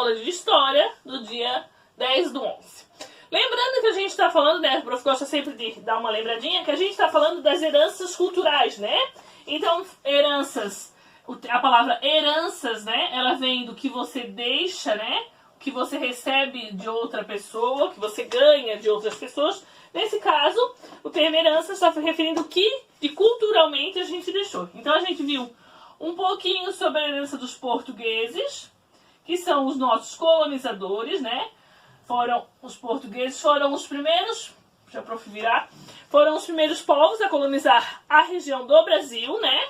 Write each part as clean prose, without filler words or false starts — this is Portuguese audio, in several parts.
aula de História do dia 10/11. Lembrando que a gente está falando, né, o prof gosta sempre de dar uma lembradinha, que a gente está falando das heranças culturais, né? Então, heranças, a palavra heranças, né, ela vem do que você deixa, né, o que você recebe de outra pessoa, o que você ganha de outras pessoas. Nesse caso, o termo herança está se referindo ao que de culturalmente a gente deixou. Então, a gente viu um pouquinho sobre a herança dos portugueses, que são os nossos colonizadores, né? Os portugueses foram os primeiros, deixa eu prof virar, foram os primeiros povos a colonizar a região do Brasil, né?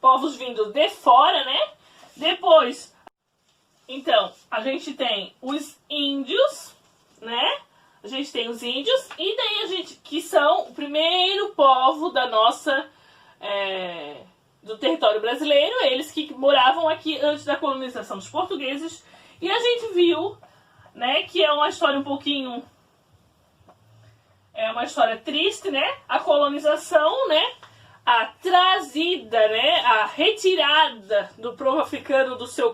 Povos vindos de fora, né? Depois, então, a gente tem os índios, né? A gente tem os índios, e daí a gente, que são o primeiro povo da nossa, do território brasileiro, eles que moravam aqui antes da colonização dos portugueses, e a gente viu, né, que é uma história um pouquinho, é uma história triste, né, a colonização, né, a trazida, né, a retirada do povo africano do seu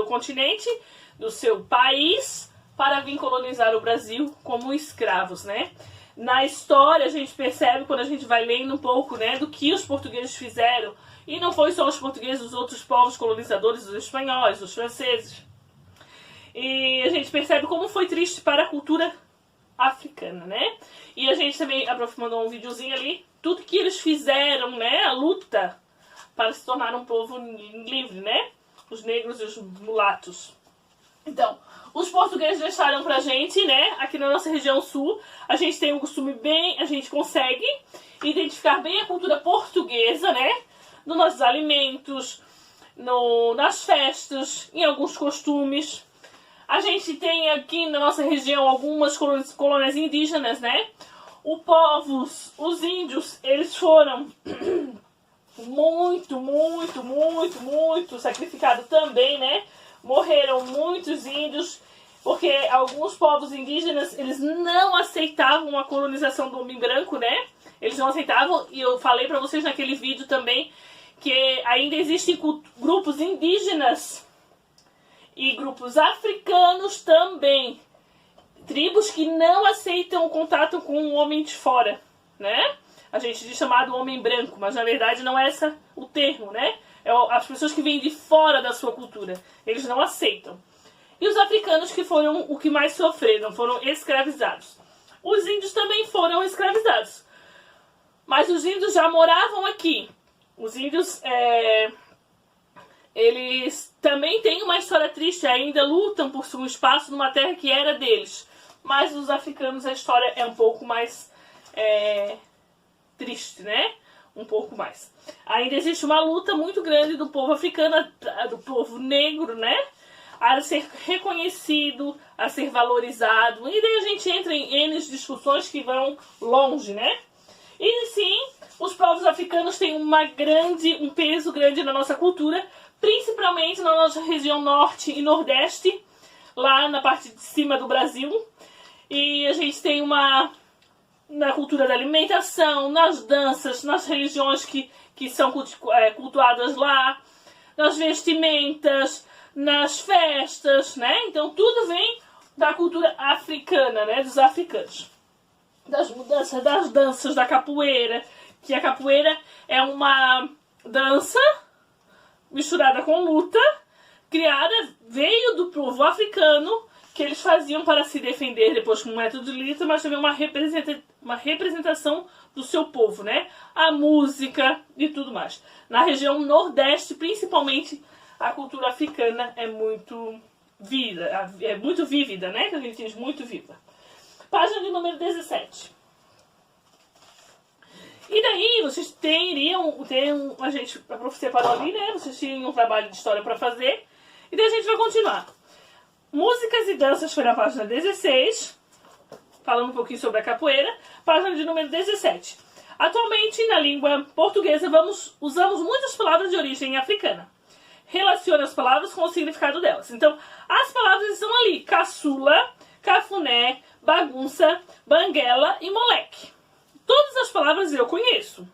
continente, do seu país, para vir colonizar o Brasil como escravos, né. Na história a gente percebe, quando a gente vai lendo um pouco, né, do que os portugueses fizeram, e não foi só os portugueses, os outros povos colonizadores, os espanhóis, os franceses. E a gente percebe como foi triste para a cultura africana, né? E a gente também, a prof mandou um videozinho ali, tudo que eles fizeram, né? A luta para se tornar um povo livre, né? Os negros e os mulatos. Então, os portugueses deixaram pra gente, né? Aqui na nossa região sul, a gente tem um costume bem, a gente consegue identificar bem a cultura portuguesa, né? Nos nossos alimentos, nas festas, em alguns costumes. A gente tem aqui na nossa região algumas colônias indígenas, né? Os índios, eles foram muito sacrificados também, né? Morreram muitos índios, porque alguns povos indígenas, eles não aceitavam a colonização do homem branco, né? Eles não aceitavam, e eu falei pra vocês naquele vídeo também, que ainda existem grupos indígenas e grupos africanos também, tribos que não aceitam o contato com o homem de fora, né? A gente diz chamado homem branco, mas na verdade não é esse o termo, né? É as pessoas que vêm de fora da sua cultura, eles não aceitam. E os africanos, que foram o que mais sofreram, foram escravizados. Os índios também foram escravizados, mas os índios já moravam aqui. Os índios, eles também têm uma história triste, ainda lutam por um espaço numa terra que era deles. Mas os africanos a história é um pouco mais triste, né? Um pouco mais. Ainda existe uma luta muito grande do povo africano, do povo negro, né? A ser reconhecido, a ser valorizado. E daí a gente entra em N discussões que vão longe, né? E sim, os povos africanos têm um peso grande na nossa cultura, principalmente na nossa região norte e nordeste, lá na parte de cima do Brasil. E a gente tem na cultura da alimentação, nas danças, nas religiões que são cultuadas lá, nas vestimentas, nas festas, né? Então tudo vem da cultura africana, né? Dos africanos. Das mudanças, das danças, da capoeira, que a capoeira é uma dança misturada com luta, veio do povo africano, que eles faziam para se defender depois com um método de luta, mas também uma representação do seu povo, né? A música e tudo mais. Na região nordeste, principalmente, a cultura africana é muito vívida, né? Que a gente diz muito viva. Página de número 17. E daí, vocês a prof separou ali, né? Vocês tinham um trabalho de história para fazer. E daí a gente vai continuar. Músicas e danças foi na página 16, falando um pouquinho sobre a capoeira. Página de número 17. Atualmente, na língua portuguesa, usamos muitas palavras de origem africana. Relacione as palavras com o significado delas. Então, as palavras estão ali. Caçula, cafuné, bagunça, banguela e moleque. Todas as palavras eu conheço.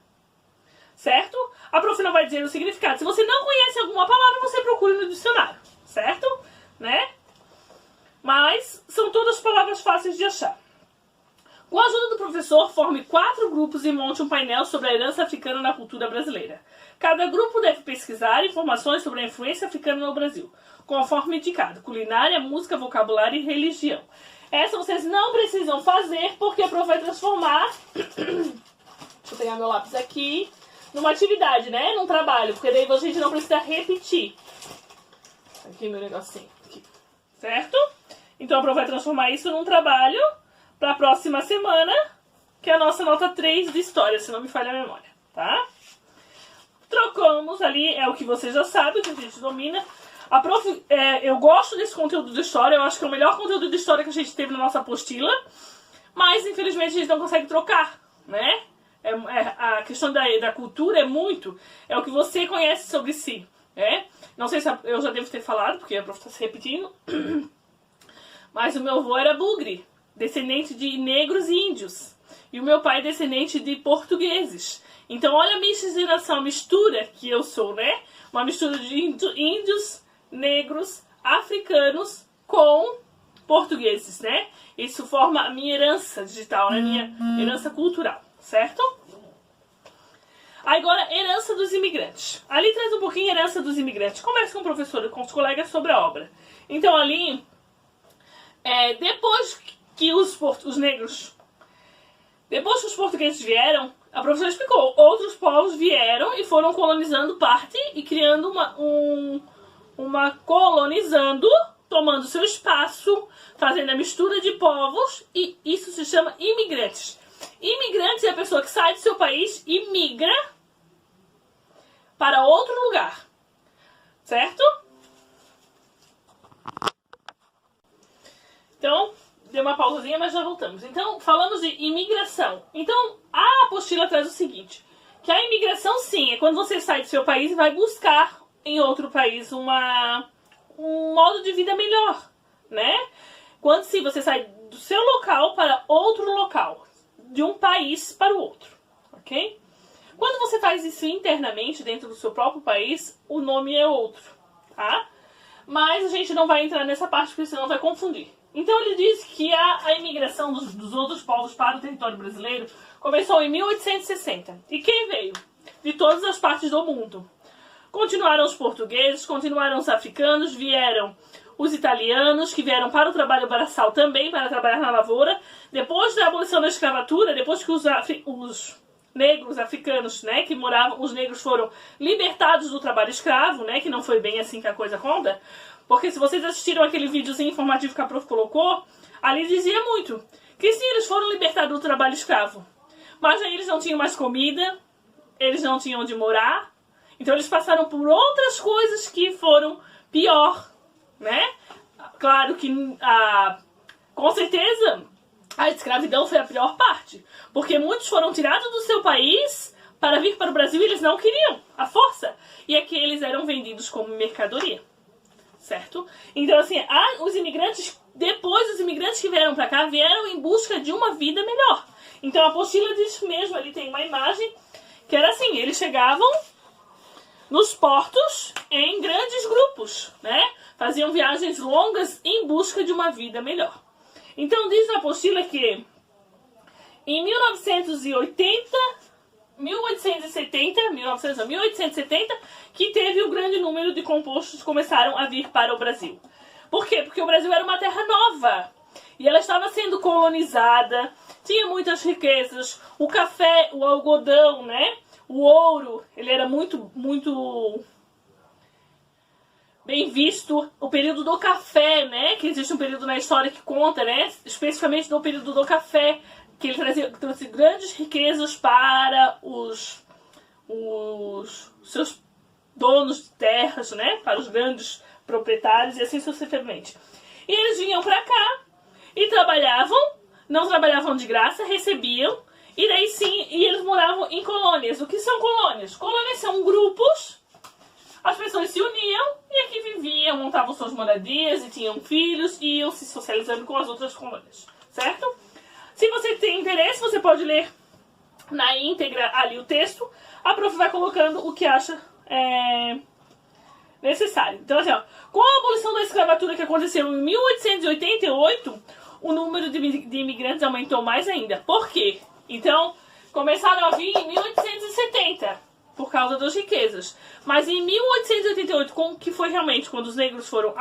Certo? A prof não vai dizer o significado. Se você não conhece alguma palavra, você procura no dicionário. Certo? Né? fáceis de achar. Com a ajuda do professor, forme 4 grupos e monte um painel sobre a herança africana na cultura brasileira. Cada grupo deve pesquisar informações sobre a influência africana no Brasil, conforme indicado: culinária, música, vocabulário e religião. Essa vocês não precisam fazer, porque a prof vai transformar... Deixa eu pegar meu lápis aqui. Numa atividade, né? Num trabalho, porque daí a gente não precisa repetir. Aqui meu negocinho. Aqui. Certo? Então a prof vai transformar isso num trabalho para a próxima semana, que é a nossa nota 3 de história, se não me falha a memória, tá? Trocamos ali, é o que você já sabe, que a gente domina. A prof, eu gosto desse conteúdo de história, eu acho que é o melhor conteúdo de história que a gente teve na nossa apostila, mas infelizmente a gente não consegue trocar, né? A questão da cultura é o que você conhece sobre si, né? Não sei se eu já devo ter falado, porque a prof está se repetindo, mas o meu avô era bugre, descendente de negros e índios, e o meu pai descendente de portugueses. Então olha a miscigenação, a mistura que eu sou, né? Uma mistura de índios, negros, africanos com portugueses, né? Isso forma a minha herança digital, né? Minha herança cultural, certo? Agora, herança dos imigrantes. Ali traz um pouquinho a herança dos imigrantes. Conversa com o professor e com os colegas sobre a obra. Então ali, depois que os negros... Depois que os portugueses vieram, a professora explicou, outros povos vieram e foram colonizando parte e criando colonizando, tomando seu espaço, fazendo a mistura de povos, e isso se chama imigrantes. Imigrantes é a pessoa que sai do seu país e migra para outro lugar, certo? Então, deu uma pausazinha, mas já voltamos. Então, falamos de imigração. Então, a apostila traz o seguinte, que a imigração, sim, é quando você sai do seu país e vai buscar em outro país um modo de vida melhor, né? Quando sim, você sai do seu local para outro local, de um país para o outro, ok? Quando você faz isso internamente, dentro do seu próprio país, o nome é outro, tá? Mas a gente não vai entrar nessa parte, porque senão vai confundir. Então ele diz que a imigração dos outros povos para o território brasileiro começou em 1860. E quem veio? De todas as partes do mundo. Continuaram os portugueses, continuaram os africanos, vieram os italianos, que vieram para o trabalho braçal também, para trabalhar na lavoura. Depois da abolição da escravatura, depois que os negros africanos, né, que moravam, os negros foram libertados do trabalho escravo, né, que não foi bem assim que a coisa conta, porque se vocês assistiram aquele videozinho informativo que a prof colocou, ali dizia muito que sim, eles foram libertados do trabalho escravo, mas aí eles não tinham mais comida, eles não tinham onde morar, então eles passaram por outras coisas que foram pior, né? Claro que, com certeza, a escravidão foi a pior parte, porque muitos foram tirados do seu país para vir para o Brasil e eles não queriam, à força, e aqui eles eram vendidos como mercadoria, certo? Então, assim, os imigrantes, depois os imigrantes que vieram para cá, vieram em busca de uma vida melhor. Então a apostila diz mesmo, ali tem uma imagem, que era assim, eles chegavam nos portos em grandes grupos, né? Faziam viagens longas em busca de uma vida melhor. Então diz na apostila que em 1870, que teve o grande número de compostos que começaram a vir para o Brasil. Por quê? Porque o Brasil era uma terra nova e ela estava sendo colonizada, tinha muitas riquezas, o café, o algodão, né? O ouro, ele era muito bem visto. O período do café, né? Que existe um período na história que conta, né? Especificamente do período do café, que ele trouxe grandes riquezas para os seus donos de terras, né? Para os grandes proprietários e assim sucessivamente. E eles vinham para cá e trabalhavam, não trabalhavam de graça, recebiam. E daí sim, e eles moravam em colônias. O que são colônias? Colônias são grupos, as pessoas se uniam e aqui viviam, montavam suas moradias e tinham filhos e iam se socializando com as outras colônias, certo? Se você tem interesse, você pode ler na íntegra ali o texto. A prof vai colocando o que acha necessário. Então assim, ó, com a abolição da escravatura que aconteceu em 1888, o número de imigrantes aumentou mais ainda. Por quê? Então, começaram a vir em 1870, por causa das riquezas. Mas em 1888, que foi realmente quando os negros foram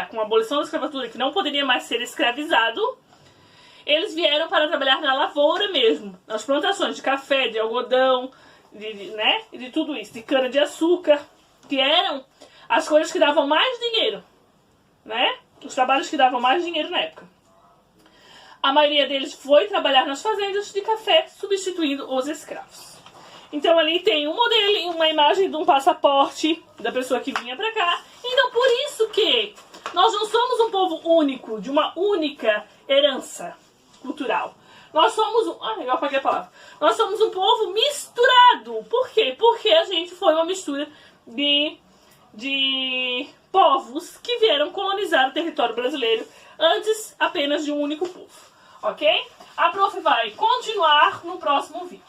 com a abolição da escravatura, que não poderia mais ser escravizado, eles vieram para trabalhar na lavoura mesmo, nas plantações de café, de algodão, de tudo isso, de cana-de-açúcar, que eram as coisas que davam mais dinheiro, né? Os trabalhos que davam mais dinheiro na época. A maioria deles foi trabalhar nas fazendas de café, substituindo os escravos. Então ali tem um modelo, uma imagem de um passaporte da pessoa que vinha pra cá. Então por isso que nós não somos um povo único, de uma única herança cultural. Nós somos eu apaguei a palavra. Nós somos um povo misturado. Por quê? Porque a gente foi uma mistura de povos que vieram colonizar o território brasileiro antes apenas de um único povo. Ok? A prof vai continuar no próximo vídeo.